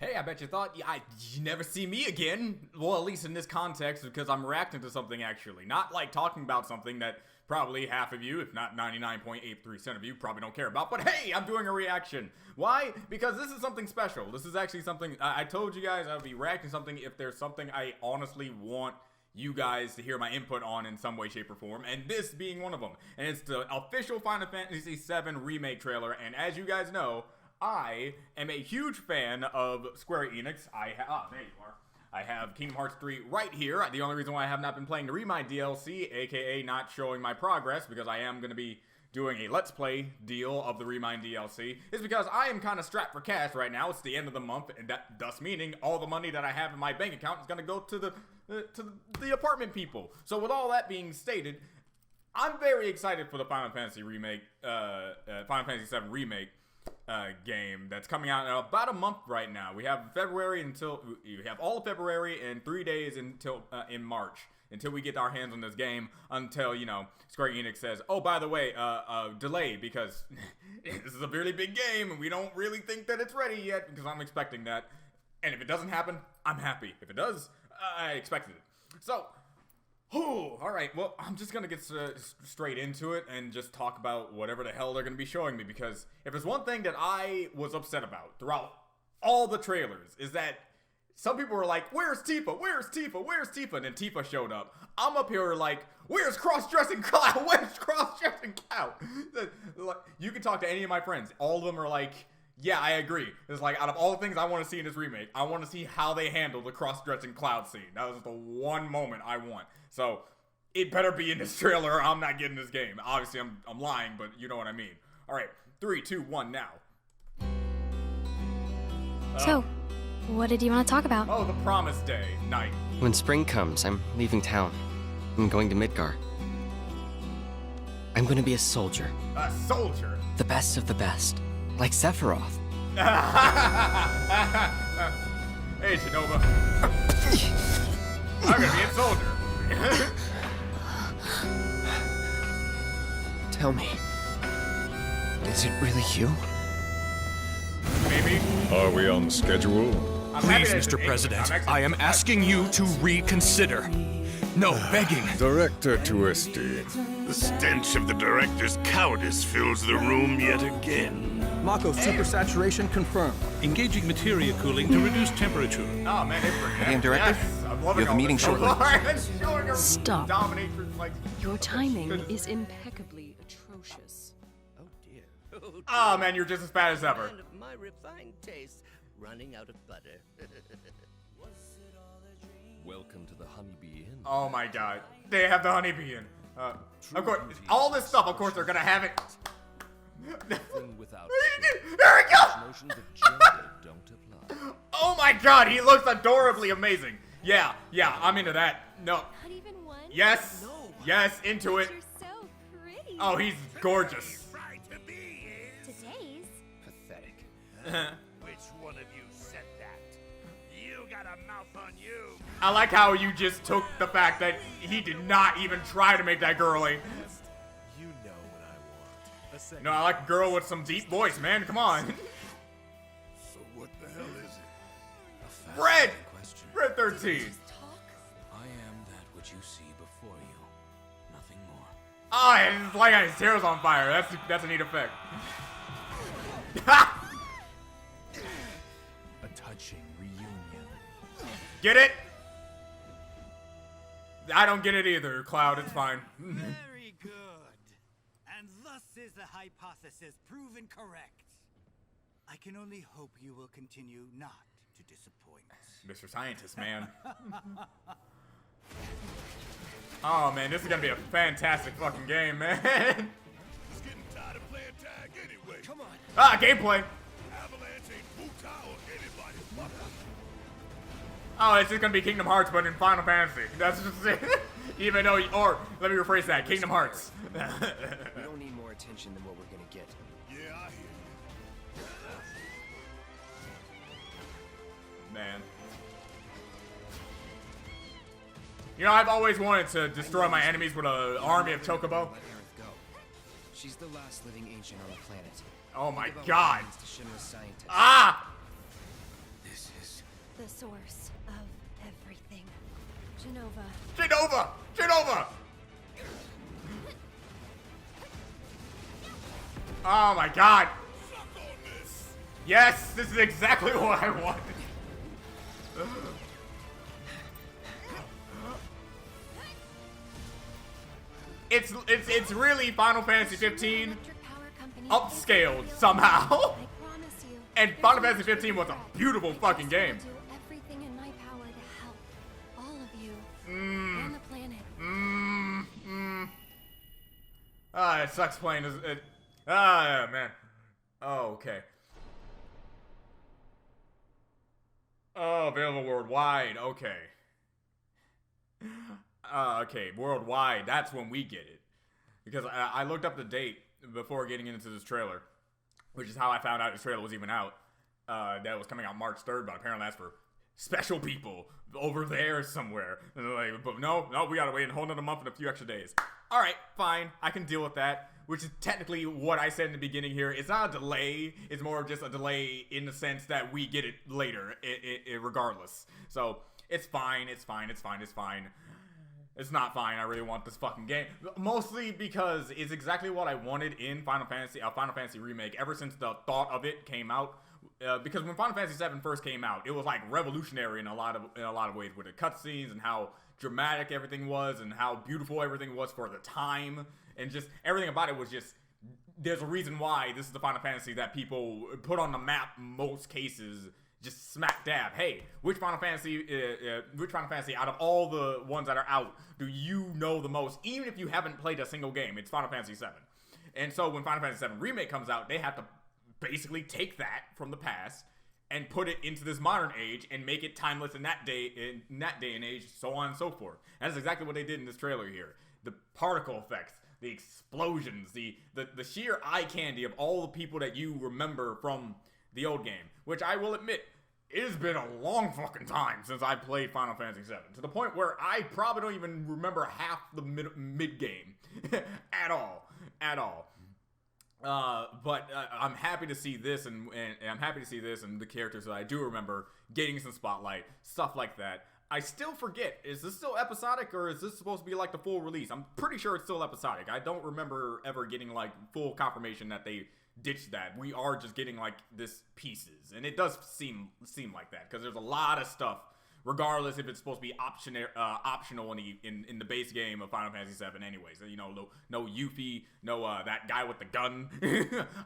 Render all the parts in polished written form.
Hey, I bet you thought you never see me again. Well, at least in this context, because I'm reacting to something actually. Not like talking about something that probably half of you, if not 99.83% of you, probably don't care about. But hey, I'm doing a reaction. Why? Because this is something special. This is actually something, I told you guys I would be reacting to something if there's something I honestly want you guys to hear my input on in some way, shape, or form, and this being one of them. And it's the official Final Fantasy VII Remake trailer, and as you guys know, I am a huge fan of Square Enix. There you are. I have Kingdom Hearts 3 right here. The only reason why I have not been playing the Remake DLC, aka not showing my progress, because I am going to be doing a Let's Play deal of the Remake DLC, is because I am kind of strapped for cash right now. It's the end of the month, and that thus meaning all the money that I have in my bank account is going to go to the apartment people. So with all that being stated, I'm very excited for the Final Fantasy Remake, Final Fantasy VII Remake game that's coming out in about a month right now. We have February until you have all of February and 3 days until in March until we get our hands on this game. Until Square Enix says, "Oh, by the way, delay because this is a really big game and we don't really think that it's ready yet." Because I'm expecting that, and if it doesn't happen, I'm happy. If it does, I expected it. So. All right, well, I'm just going to get straight into it and just talk about whatever the hell they're going to be showing me, because if there's one thing that I was upset about throughout all the trailers is that some people were like, "Where's Tifa? Where's Tifa? Where's Tifa?" And then Tifa showed up. I'm up here like, "Where's cross-dressing Cloud? Where's cross-dressing Cloud?" You can talk to any of my friends. All of them are like, "Yeah, I agree." It's like, out of all the things I want to see in this remake, I want to see how they handle the cross-dressing Cloud scene. That was the one moment I want. So, it better be in this trailer or I'm not getting this game. Obviously, I'm lying, but you know what I mean. Alright, 3, 2, 1, now. So, what did you want to talk about? Oh, the Promise Day night. When spring comes, I'm leaving town. I'm going to Midgar. I'm going to be a soldier. A soldier? The best of the best. Like Sephiroth. Hey, Genova. I'm gonna be a soldier. Tell me, is it really you? Maybe. Are we on schedule? Please, Mr. President, I am asking you to reconsider. No, begging. Director Twisty. The stench of the director's cowardice fills the room yet again. Mako supersaturation confirmed. Engaging materia cooling to reduce temperature. Oh man, it's pretty. Hey, Director. Yes, I'm loving You have a meeting shortly. Stop. Dominatrix, like, Your timing is impeccably atrocious. Oh dear. Oh man, you're just as bad as ever. And my refined taste running out of butter. Welcome to the Honeybee Inn. Oh my god. They have the honeybee in. Of course, all this stuff, of course, they're gonna have it. Nothing without There we go! notions of gender don't apply. Oh my god, he looks adorably amazing. Yeah, I'm into that. No. Not even one? Yes. Yes, into it. You're so pretty. Oh, he's gorgeous. Today's? Pathetic. Which one of you said that? You got a mouth on you. I like how you just took the fact that he did not even try to make that girly. You know what I want. A second. No, I like a girl with some deep voice, man. Come on. So what the hell is it? Fred! Question. Fred 13. I am that which you see before you. Nothing more. Oh, and it's like his hair's on fire. That's a neat effect. A touching reunion. Get it? I don't get it either, Cloud. It's fine. Very good. And thus is the hypothesis proven correct. I can only hope you will continue not to disappoint. Mr. Scientist, man. Oh, man, this is gonna be a fantastic fucking game, man. Just getting tired of playing tag anyway. Come on. Ah, gameplay. Avalanche ain't Buta or anybody's mother. Oh, it's just gonna be Kingdom Hearts, but in Final Fantasy. That's just it. Even though, or let me rephrase that, Kingdom Hearts. We don't need more attention than what we're gonna get. Yeah, I hear you. Man. You know, I've always wanted to destroy my enemies with an army of Chocobo. Let Aerith go. She's the last living ancient on the planet. Oh my Think about what god. happens to Shinra's scientists. Ah! This the source of everything. Genova. Genova! Genova! Oh my god! Yes, this is exactly what I wanted. It's really Final Fantasy 15 upscaled somehow. And Final Fantasy 15 was a beautiful fucking game. Everything in my power to help all of you and the planet. It sucks playing as it. Ah, man. Oh, okay. Oh, available worldwide. Okay. Okay, worldwide. That's when we get it. Because I looked up the date before getting into this trailer, which is how I found out this trailer was even out. That was coming out March 3rd, but apparently that's for special people over there somewhere. And they're like, but no, we gotta wait a whole nother month and a few extra days. All right, fine, I can deal with that. Which is technically what I said in the beginning here. It's not a delay. It's more of just a delay in the sense that we get it later, regardless. So it's fine. It's fine. It's fine. It's fine. It's not fine. I really want this fucking game. Mostly because it's exactly what I wanted in Final Fantasy Remake ever since the thought of it came out. Because when Final Fantasy VII first came out, it was like revolutionary in a lot of ways with the cutscenes and how dramatic everything was and how beautiful everything was for the time, and just everything about it was just. There's a reason why this is the Final Fantasy that people put on the map in most cases. Just smack dab. Hey, which Final Fantasy out of all the ones that are out do you know the most? Even if you haven't played a single game, it's Final Fantasy VII. And so when Final Fantasy VII Remake comes out, they have to basically take that from the past and put it into this modern age and make it timeless in that day and age, so on and so forth. That's exactly what they did in this trailer here. The particle effects, the explosions, the sheer eye candy of all the people that you remember from the old game, which I will admit, it has been a long fucking time since I played Final Fantasy VII, to the point where I probably don't even remember half the mid game at all. But I'm happy to see this, and I'm happy to see this and the characters that I do remember getting some spotlight, stuff like that. I still forget, is this still episodic, or is this supposed to be like the full release? I'm pretty sure it's still episodic. I don't remember ever getting like full confirmation that they ditched that. We are just getting like this pieces, and it does seem like that, because there's a lot of stuff, regardless if it's supposed to be optional in the base game of Final Fantasy VII anyways. You know, no Yuffie, no that guy with the gun.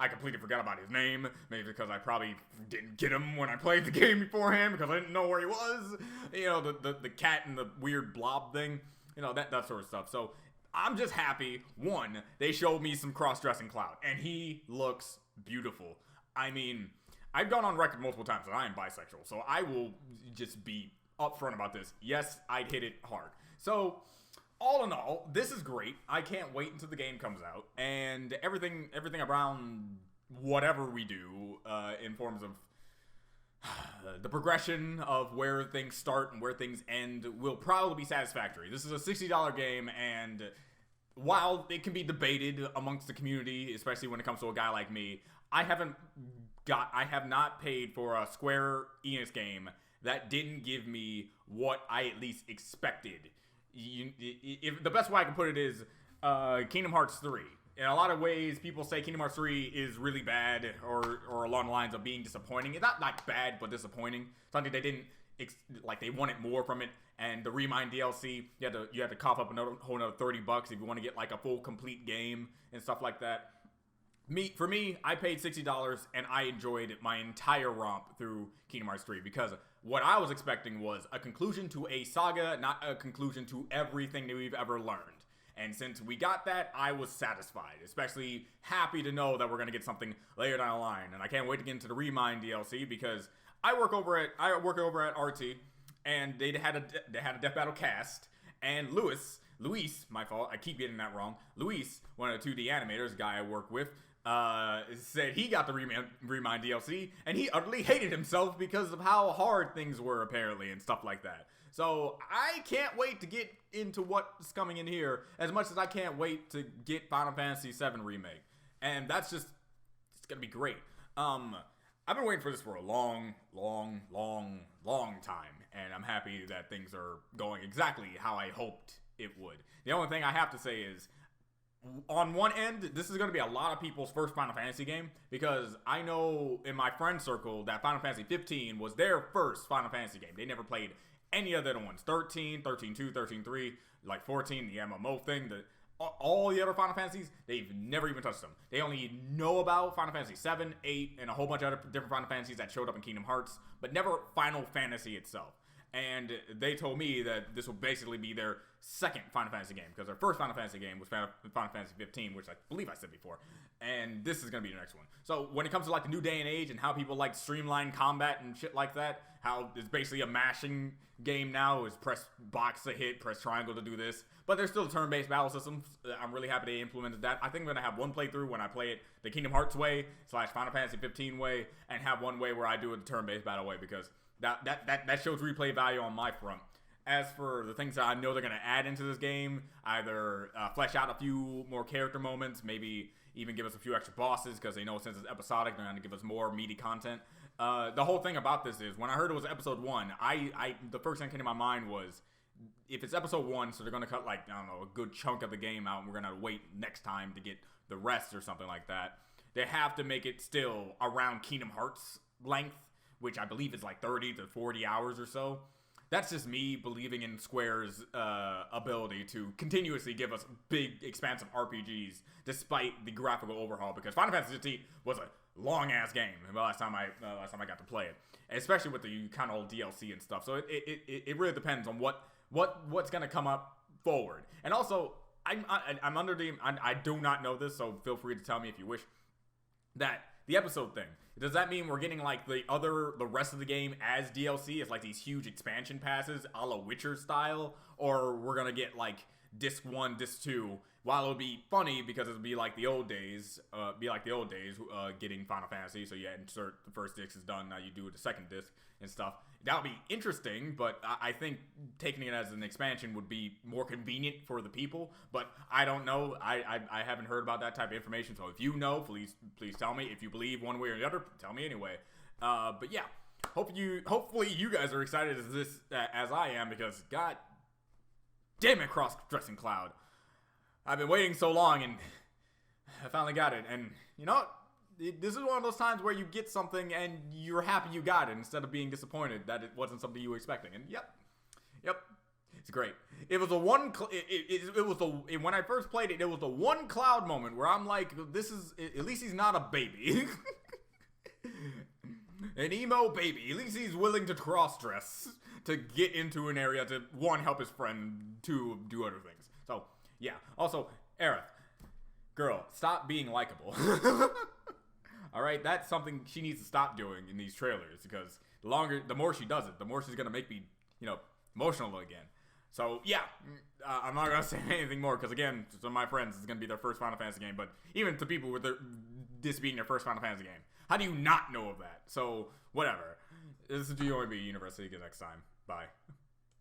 I completely forgot about his name, maybe because I probably didn't get him when I played the game beforehand, because I didn't know where he was. You know, the cat and the weird blob thing, you know, that sort of stuff. So I'm just happy, one, they showed me some cross-dressing Cloud, and he looks beautiful. I mean, I've gone on record multiple times that I am bisexual, so I will just be upfront about this. Yes, I'd hit it hard. So, all in all, this is great. I can't wait until the game comes out, and everything around whatever we do in forms of the progression of where things start and where things end will probably be satisfactory. This is a $60 game, and while it can be debated amongst the community, especially when it comes to a guy like me, I have not paid for a Square Enix game that didn't give me what I at least expected. The best way I can put it is Kingdom Hearts 3. In a lot of ways, people say Kingdom Hearts 3 is really bad, or along the lines of being disappointing. It's not like bad, but disappointing. Something they didn't they wanted more from it. And the Remind DLC, you had to cough up whole another $30 if you want to get like a full complete game and stuff like that. For me, I paid $60 and I enjoyed my entire romp through Kingdom Hearts 3, because what I was expecting was a conclusion to a saga, not a conclusion to everything that we've ever learned. And since we got that, I was satisfied, especially happy to know that we're going to get something later down the line. And I can't wait to get into the Remind DLC, because I work over at RT, and they had a Death Battle cast, and Luis, my fault, I keep getting that wrong. Luis, one of the 2D animators, a guy I work with, said he got the Remind DLC, and he utterly hated himself because of how hard things were, apparently, and stuff like that. So I can't wait to get into what's coming in here, as much as I can't wait to get Final Fantasy VII Remake. And that's just, it's gonna be great. I've been waiting for this for a long time, and I'm happy that things are going exactly how I hoped it would. The only thing I have to say is, on one end, this is going to be a lot of people's first Final Fantasy game, because I know in my friend circle that Final Fantasy 15 was their first Final Fantasy game. They never played any other ones. 13, 13-2, 13-3, like 14, the MMO thing, all the other Final Fantasies, they've never even touched them. They only know about Final Fantasy 7, 8, and a whole bunch of other different Final Fantasies that showed up in Kingdom Hearts, but never Final Fantasy itself. And they told me that this will basically be their second Final Fantasy game, because their first Final Fantasy game was Final Fantasy 15, which I believe I said before, and this is going to be the next one. So when it comes to like the new day and age and how people like streamline combat and shit like that, how it's basically a mashing game now, is press box to hit, press triangle to do this, but there's still turn-based battle systems. I'm really happy they implemented that. I think I'm going to have one playthrough when I play it the Kingdom Hearts way / Final Fantasy 15 way, and have one way where I do it the turn-based battle way, because that shows replay value on my front. As for the things that I know they're going to add into this game, either flesh out a few more character moments, maybe even give us a few extra bosses, because they know since it's episodic, they're going to give us more meaty content. The whole thing about this is, when I heard it was episode 1, the first thing that came to my mind was, if it's episode 1, so they're going to cut, like, I don't know, a good chunk of the game out, and we're going to wait next time to get the rest or something like that, they have to make it still around Kingdom Hearts length, which I believe is like 30 to 40 hours or so. That's just me believing in Square's ability to continuously give us big, expansive RPGs despite the graphical overhaul, because Final Fantasy 15 was a long-ass game the last time I got to play it, especially with the kind of old DLC and stuff. So it really depends on what's going to come up forward. And also, I'm under the... I do not know this, so feel free to tell me if you wish, that the episode thing, does that mean we're getting like the rest of the game as DLC? It's like these huge expansion passes a la Witcher style, or we're gonna get like disc 1, disc 2? While it'll be funny because it'll be like the old days, getting Final Fantasy. So you insert the first disc is done, now you do the second disc and stuff. That would be interesting, but I think taking it as an expansion would be more convenient for the people. But I don't know. I haven't heard about that type of information. So if you know, please tell me. If you believe one way or the other, tell me anyway. But yeah, hopefully you guys are excited as I am, because god damn it, cross-dressing Cloud. I've been waiting so long, and I finally got it. And you know what? This is one of those times where you get something and you're happy you got it, instead of being disappointed that it wasn't something you were expecting. And yep, it's great. It was when I first played it, it was the one Cloud moment where I'm like, this is, at least he's not a baby. An emo baby. At least he's willing to cross-dress to get into an area to, 1, help his friend, 2, do other things. So, yeah. Also, Aerith, girl, stop being likable. Alright, that's something she needs to stop doing in these trailers, because the more she does it, the more she's gonna make me, emotional again. So, yeah, I'm not gonna say anything more, because again, some of my friends, it's gonna be their first Final Fantasy game, but even to people with this being their first Final Fantasy game, how do you not know of that? So, whatever. This is GOMB University. Get next time. Bye.